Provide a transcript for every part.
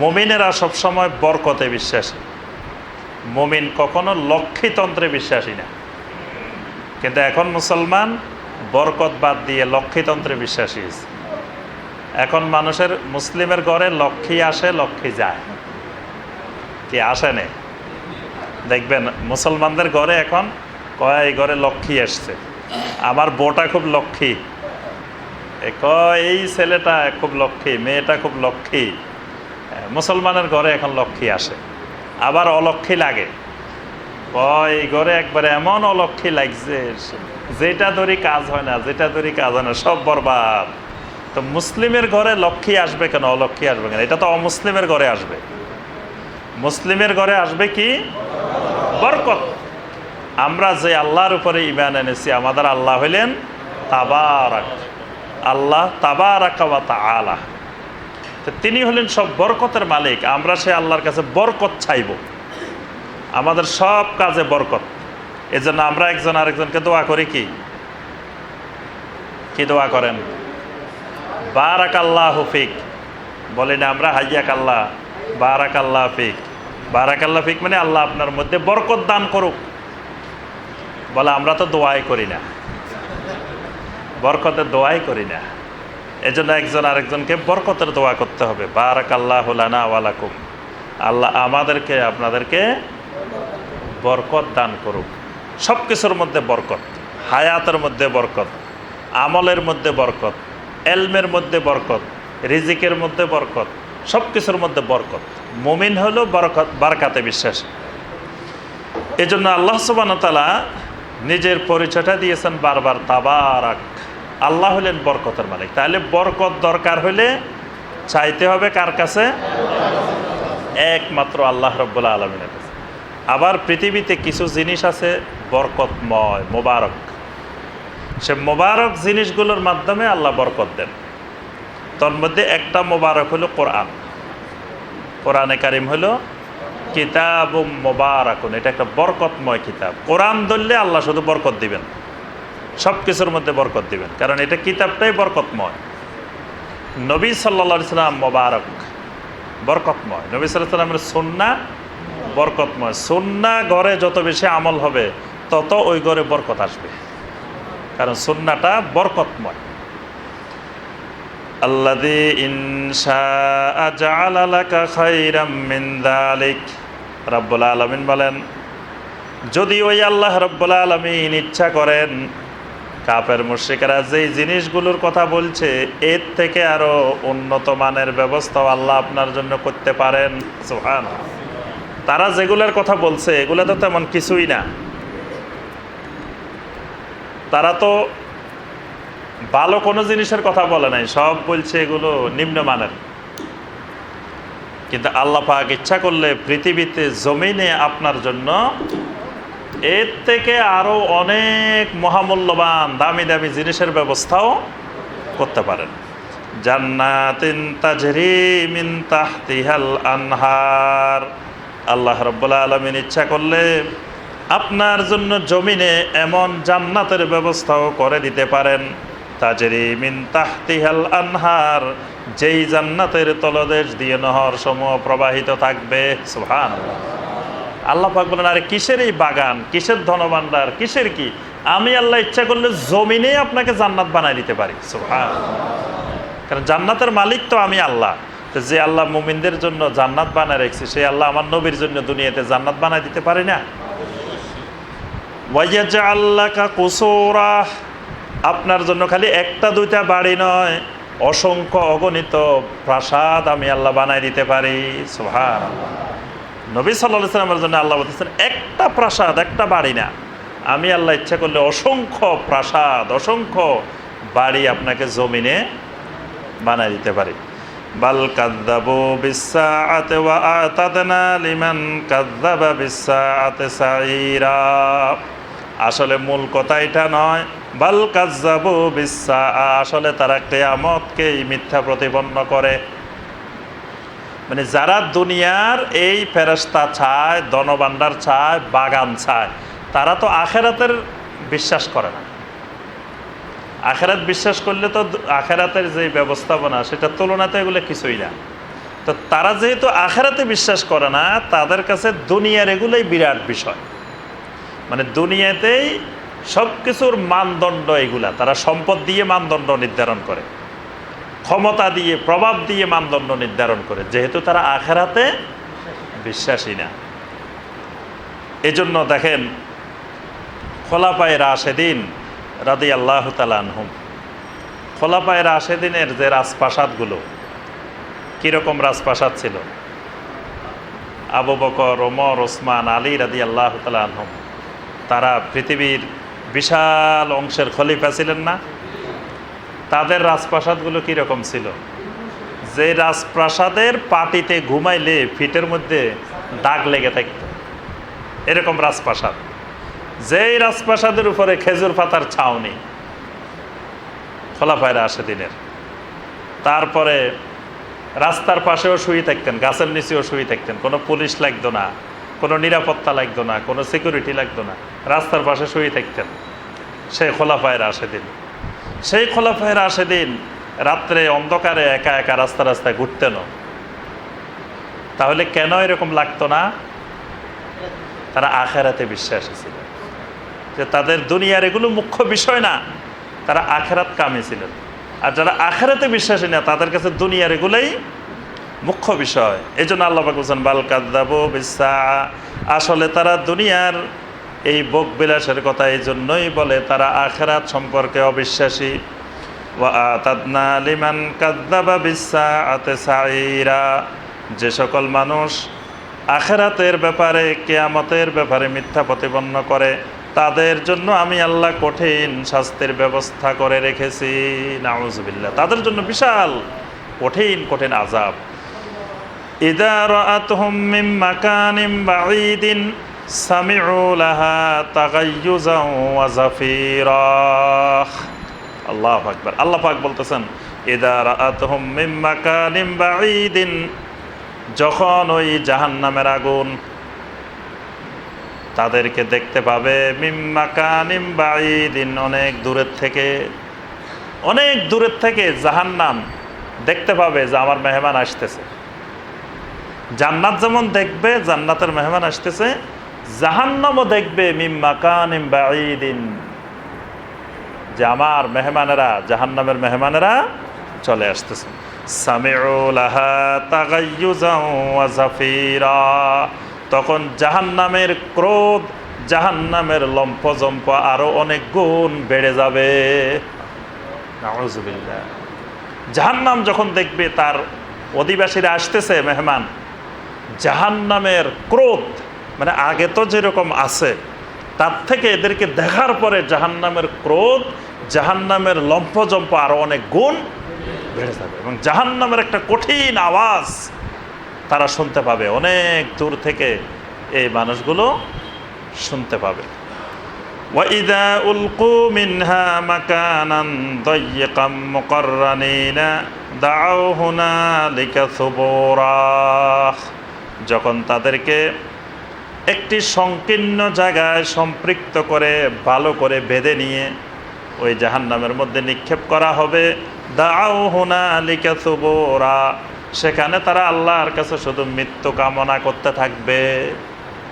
মুমিনেরা সবসময় বরকতে বিশ্বাসী, মুমিন কখনো লক্ষ্মীতন্ত্রে বিশ্বাসী না। কিন্তু এখন মুসলমান বরকত বাদ দিয়ে লক্ষ্মীতন্ত্রে বিশ্বাসী হয়েছে। এখন মানুষের মুসলিমের ঘরে লক্ষ্মী আসে লক্ষ্মী যায়, কি আসে না? দেখবেন মুসলমানদের ঘরে এখন কয় এই ঘরে লক্ষ্মী আসছে, আমার বউটা খুব লক্ষ্মী, এই ছেলেটা খুব লক্ষ্মী, মেয়েটা খুব লক্ষ্মী। মুসলমানের ঘরে এখন লক্ষ্মী আসে, আবার অলক্ষ্মী লাগে। এই ঘরে একবারে এমন অলক্ষ্মী লাগছে, যেটা ধরি কাজ হয় না, যেটা ধরি কাজ হয় না, সব বরবাদ। তো মুসলিমের ঘরে লক্ষ্মী আসবে কেন, অলক্ষ্মী আসবে কেন? এটা তো অমুসলিমের ঘরে আসবে। মুসলিমের ঘরে আসবে কি? বরকত। আমরা যে আল্লাহর উপরে ঈমান এনেছি, আমাদের আল্লাহ হইলেন তাবারাক, আল্লাহ তাবারাক ওয়া তাআলা। তো তিনি হলেন সব বরকতের মালিক। আমরা সে আল্লাহর কাছে বরকত চাইব, আমাদের সব কাজে বরকত। এজন্য আমরা একজন আরেকজনকে দোয়া করি, কি দোয়া করেন? বারাকাল্লাহু ফিক বলি না আমরা? হাইয়াকাল্লাহ, বারাকাল্লাহ ফিক। বারাকাল্লাহ ফিক মানে আল্লাহ আপনার মধ্যে বরকত দান করুক। বলে আমরা তো দোয়াই করি না, বরকতের দোয়াই করি না। এজন্য একজন আরেকজনকে বরকতের দোয়া করতে হবে। বারাকাল্লাহু লানা ওয়া লাকুম, আল্লাহ আমাদেরকে আপনাদেরকে বরকত দান করুক। সব কিছুর মধ্যে বরকত, হায়াতের মধ্যে বরকত, আমলের মধ্যে বরকত, এলমের মধ্যে বরকত, রিজিকের মধ্যে বরকত, সব কিছুর মধ্যে বরকত। মুমিন হলো বরকত, বারকাতে বিশ্বাসী। এই জন্য আল্লাহ সুবহানাহু ওয়া তাআলা নিজের পরিচয়টা দিয়েছেন বারবার, তাবারাক। আল্লাহ হলেন বরকতের মালিক। তাহলে বরকত দরকার হলে চাইতে হবে কার কাছে? একমাত্র আল্লাহ রাব্বুল আলামিনের কাছে। আবার পৃথিবীতে কিছু জিনিস আছে বরকতময়, মোবারক। সে মোবারক জিনিসগুলোর মাধ্যমে আল্লাহ বরকত দেন। তার মধ্যে একটা মোবারক হলো কোরআন। কোরআনে কারিম হলো কিতাবুম মুবারাকুন, এটা একটা বরকতময় কিতাব। কোরআন ধরলে আল্লাহ শুধু বরকত দিবেন, সব কিছুর মধ্যে বরকত দিবেন, কারণ এটা কিতাবটাই বরকতময়। নবী সাল্লাল্লাহু আলাইহি সাল্লাম মোবারক, বরকতময়। নবী সাল্লাল্লাহু আলাইহি সাল্লামের সুন্নাহ বরকতময়। সুন্নাহ ঘরে যত বেশি আমল হবে তত ওই ঘরে বরকত আসবে, কারণ সুন্নাহটা বরকতময়। আল্লাযী ইনশাআ জাআলা লাকা খায়রাম মিন যালিক, রব্বুল আলামিন বলেন, যদি ওই আল্লাহ রব্বুল আলামিন ইচ্ছা করেন, কাফের মুশরিকরা যেই জিনিসগুলোর কথা বলছে এর থেকে আরো উন্নত মানের ব্যবস্থাও আল্লাহ আপনার জন্য করতে পারেন। সুবহানাল্লাহ। তারা যেগুলোর কথা বলছে এগুলো তো তেমন কিছুই না, তারা তো ভালো কোনো জিনিসের কথা বলে নাই, সব বলছে এগুলো নিম্নমানের। কিন্তু আল্লাহ পাক ইচ্ছা করলে পৃথিবীতে জমিনে আপনার জন্য এর থেকে আরো অনেক মহামূল্যবান দামি দামি জিনিসের ব্যবস্থাও করতে পারেন। জান্নাতিন তাজরি মিন তাহতিহাল আনহার, আল্লাহ রাব্বুল আলামিন ইচ্ছা করলে আপনার জন্য জমিনে এমন জান্নাতের ব্যবস্থাও করে দিতে পারেন। তাজরি মিন তাহতিহাল আনহার, যেই জান্নাতের তলদেশ দিয়ে নহর সমূহ প্রবাহিত থাকবে। সুবহানাল্লাহ। আল্লাহ পাক বলেন, আরে কিসের এই বাগান, কিসের ধনভাণ্ডার, কিসের কি? আমি আল্লাহ ইচ্ছা করলে জমিনে আপনাকে জান্নাত বানাই দিতে পারি। সুবহানাল্লাহ। কারণ জান্নাতের মালিক তো আমি আল্লাহ। তো যে আল্লাহ মুমিনদের জন্য জান্নাত বানায় রেখেছে, সেই আল্লাহ আমার নবীর জন্য দুনিয়াতে জান্নাত বানাই দিতে পারি না? ওয়াইয়াজআল লাকা কুসুরা, আপনার জন্য খালি একটা দুইটা বাড়ি নয়, অসংখ্য অগণিত প্রাসাদ আমি আল্লাহ বানাই দিতে পারি। সুবহানাল্লাহ। নবী সাল্লাল্লাহু আলাইহি ওয়াসাল্লামের জন্য আল্লাহ বলতেছেন একটা প্রাসাদ, একটা বাড়ি না, আমি আল্লাহ ইচ্ছা করলে অসংখ্য প্রাসাদ, অসংখ্য বাড়ি আপনাকে জমিনে বানাই দিতে পারি। বাল কাযযাবু বিসসাআতি ওয়া আতাদনা লিমান কাযযাবা বিসসাআতি সাঈরা, আসলে মূল কথা এটা নয়। বাল কাযযাবু বিসসাআ, আসলে তারা কিয়ামতকেই মিথ্যা প্রতিপন্ন করে। মানে যারা দুনিয়ার এই ফেরেশতা চায়, ধনভাণ্ডার চায়, বাগান চায়, তারা তো আখেরাতের বিশ্বাস করে না। আখেরাত বিশ্বাস করলে তো আখেরাতের যে ব্যবস্থাপনা সেটার তুলনাতে এগুলো কিছুই না। তো তারা যেহেতু আখেরাতে বিশ্বাস করে না, তাদের কাছে দুনিয়ার এগুলোই বিরাট বিষয়। মানে দুনিয়াতেই সব কিছুর মানদণ্ড এগুলা, তারা সম্পদ দিয়ে মানদণ্ড নির্ধারণ করে, ক্ষমতা দিয়ে, প্রভাব দিয়ে মানদণ্ড নির্ধারণ করে, যেহেতু তারা আখেরাতে বিশ্বাসী না। এজন্য দেখেন খোলাফায়ে রাশেদিন রাদিয়াল্লাহু তাআলা আনহুম, খোলাফায়ে রাশেদিনের যে রাজপ্রাসাদগুলো, কীরকম রাজপ্রাসাদ ছিল, আবু বকর, ওমর, ওসমান, আলী রাদিয়াল্লাহু তাআলা আনহুম, তারা পৃথিবীর বিশাল অংশের খলিফা ছিলেন না? তাদের রাজপ্রাসাদগুলো কীরকম ছিল? যে রাজপ্রাসাদের পাটিতে ঘুমাইলে ফিটের মধ্যে দাগ লেগে থাকত, এরকম রাজপ্রাসাদ। যেই রাজপ্রাসাদের উপরে খেজুর পাতার ছাউনি, খোলাফায়ে রাশেদিনের। তারপরে রাস্তার পাশেও শুয়ে থাকতেন, গাছের নিচেও শুয়ে থাকতেন, কোনো পুলিশ লাগতো না, কোনো নিরাপত্তা লাগতো না, কোনো সিকিউরিটি লাগতো না, রাস্তার পাশে শুয়ে থাকতেন। সেই খোলাফায়ে রাশেদিন, সেই খোলাফায়ে রাশেদিন রাত্রে অন্ধকারে একা একা রাস্তায় ঘুরতেন। তাহলে কেন এরকম লাগতো না? তারা আখেরাতে বিশ্বাসী ছিল, যে তাদের দুনিয়ার এগুলো মুখ্য বিষয় না, তারা আখেরাত কামী ছিলেন। আর যারা আখেরাতে বিশ্বাসী না, তাদের কাছে দুনিয়ার এগুলোই মুখ্য বিষয়। এই জন্য আল্লাহ পাক বলেন বাল কাযযাবু বিস-সাআ, আসলে তারা দুনিয়ার এই ভোগ বিলাসের কথা এই জন্যই বলে, তারা আখেরাত সম্পর্কে অবিশ্বাসী। ওয়া আতাদনা লিমান কাযযাবা বিস-সাআতি সাঈরা, যে সকল মানুষ আখেরাতের ব্যাপারে, কিয়ামতের ব্যাপারে মিথ্যা প্রতিপন্ন করে, তাদের জন্য আমি আল্লাহ কঠিন শাস্তির ব্যবস্থা করে রেখেছি। নাউযুবিল্লাহ, তাদের জন্য বিশাল কঠিন কঠিন আযাব। ইযা রাআতহুম মিন মাকানিন বাঈদিন সামিউ লাহা তাগায়্যুযান ওয়া যাফীরা। আল্লাহু আকবার। আল্লাহ পাক বলতেছেন ইযা রাআতহুম মিন মাকানিন বাঈদিন, যখন ওই জাহান্নামের আগুন তাদেরকে দেখতে পাবে, মিন মাকানিন বাঈদিন, অনেক দূরের থেকে, অনেক দূরের থেকে জাহান্নাম দেখতে পাবে যে আমার মেহমান আসতেছে। জান্নাত যেমন দেখবে জান্নাতের মেহমান আসতেছে, জাহান্নামও দেখবে মিন মাকানিন বাঈদিন, যে আমার মেহমানেরা, জাহান্নামের মেহমানেরা চলে আসতেছে। সামিউ লাহা তাগায়্যুযান ওয়া যাফীরা, তখন জাহান্নামের ক্রোধ, জাহান্নামের লম্ফজম্প আরো অনেক গুণ বেড়ে যাবে। নাউযুবিল্লাহ। জাহান্নাম যখন দেখবে তার অধিবাসীরা আসতেছে মেহমান, জাহান্নামের ক্রোধ, মানে আগে তো যেরকম আছে তার থেকে এদেরকে দেখার পরে জাহান্নামের ক্রোধ, জাহান্নামের লম্ফজম্প আরো অনেক গুণ বেড়ে যাবে, এবং জাহান্নামের একটা কঠিন আওয়াজ তারা শুনতে পাবে, অনেক দূর থেকে এই মানুষগুলো শুনতে পাবে। وَإِذَا أُلْقُوا مِنْهَا مَكَانًا ضَيِّقًا مُقَرَّنِينَ دَعَوْا هُنَالِكَ ثُبُورًا, যখন তাদেরকে একটি সংকীর্ণ জায়গায় সম্পৃক্ত করে ভালো করে বেঁধে নিয়ে ওই জাহান্নামের মধ্যে নিক্ষেপ করা হবে, দাআউ হুনালিকা সুবুরা, সেখানে তারা আল্লাহর কাছে শুধু মৃত্যু কামনা করতে থাকবে,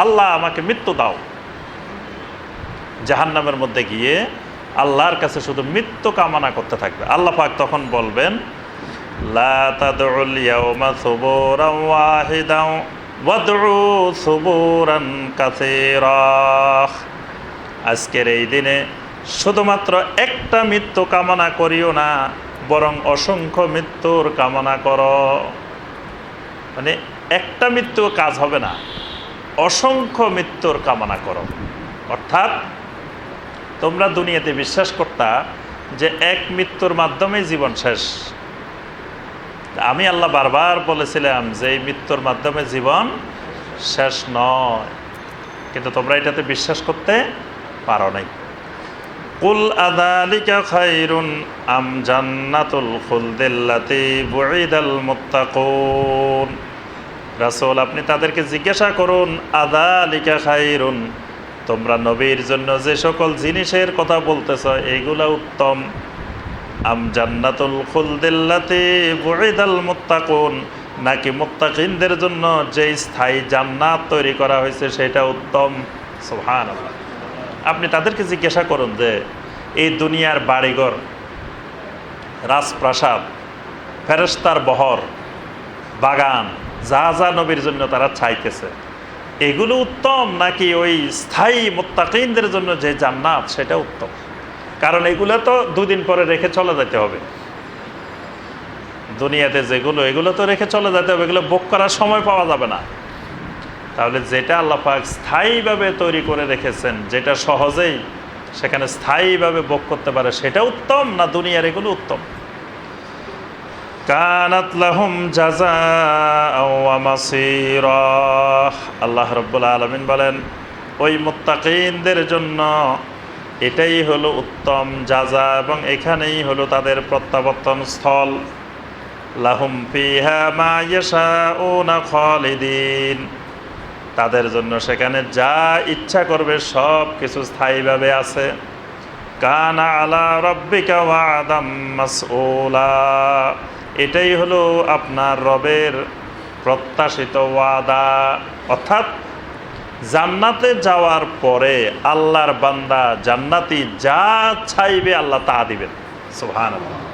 আল্লাহ আমাকে মৃত্যু দাও। জাহান্নামের মধ্যে গিয়ে আল্লাহর কাছে শুধু মৃত্যু কামনা করতে থাকবে। আল্লাহ পাক তখন বলবেন লা তাদউল ইয়াওমা সুবুরান ওয়াহিদান ওয়াদউ সুবুরান কাসীরা, আজকের এই দিনে শুধুমাত্র একটা মৃত্যু কামনা করিও না, বরং অসংখ্য মৃত্যুর কামনা করো। মানে একটা মৃত্যু কাজ হবে না, অসংখ্য মৃত্যুর কামনা করো। অর্থাৎ তোমরা দুনিয়াতে বিশ্বাস করতা যে এক মৃত্যুর মাধ্যমেই জীবন শেষ। আমি আল্লাহ বারবার বলেছিলাম যে এই মৃত্যুর মাধ্যমে জীবন শেষ নয়, কিন্তু তোমরা এটাতে বিশ্বাস করতে পারো নাই। কুল আযালিকা খায়রুন আম জান্নাতুল খুলদিল্লাতী বুইদাল মুত্তাকুন, রাসূল আপনি তাদেরকে জিজ্ঞাসা করুন আযালিকা খায়রুন, তোমরা নবীর জন্য যে সকল জিনিসের কথা বলতেছ এইগুলা উত্তম, আম জান্নাতুল খুলদিল্লাতী বুইদাল মুত্তাকুন, নাকি মুত্তাকিনদের জন্য যে স্থায়ী জান্নাত তৈরি করা হয়েছে সেটা উত্তম? সুবহানাল্লাহ। আপনি তাদেরকে জিজ্ঞাসা করুন যে এই দুনিয়ার বাড়িঘর, রাজপ্রাসাদ, ফেরেশতার বহর, বাগান, যা যা নবীর জন্য তারা চাইতেছে, এগুলো উত্তম নাকি ওই স্থায়ী মুত্তাকিনদের জন্য যে জান্নাত সেটা উত্তম? কারণ এগুলো তো দুদিন পরে রেখে চলে যেতে হবে। দুনিয়াতে যেগুলো, এগুলো তো রেখে চলে যেতে হবে, এগুলো ভোগ করার সময় পাওয়া যাবে না। তাহলে যেটা আল্লাহ পাক স্থায়ীভাবে তৈরি করে রেখেছেন, যেটা সহজেই সেখানে স্থায়ীভাবে ভোগ করতে পারে, সেটা উত্তম না দুনিয়ার এগুলো উত্তম? কানাত লাহুম জাযাআও ওয়া মাসীরা। আল্লাহ রাব্বুল আলামিন বলেন ওই মুত্তাকিনদের জন্য এটাই হলো উত্তম জাযা এবং এখানেই হলো তাদের প্রত্যাবর্তন স্থল। লাহুম ফিহা মা ইয়াশাউনা খালিদিন। তাদের জন্য সেখানে যা ইচ্ছা করবে সব কিছু স্থায়ীভাবে আছে। কানা আলা রাব্বিকা ওয়াদাম মাসউলা। এটাই হলো আপনার রবের প্রত্যাশিত ওয়াদা। অর্থাৎ জান্নাতে যাওয়ার পরে আল্লাহর বান্দা জান্নাতি যা চাইবে আল্লাহ তা দিবেন। সুবহানাল্লাহ।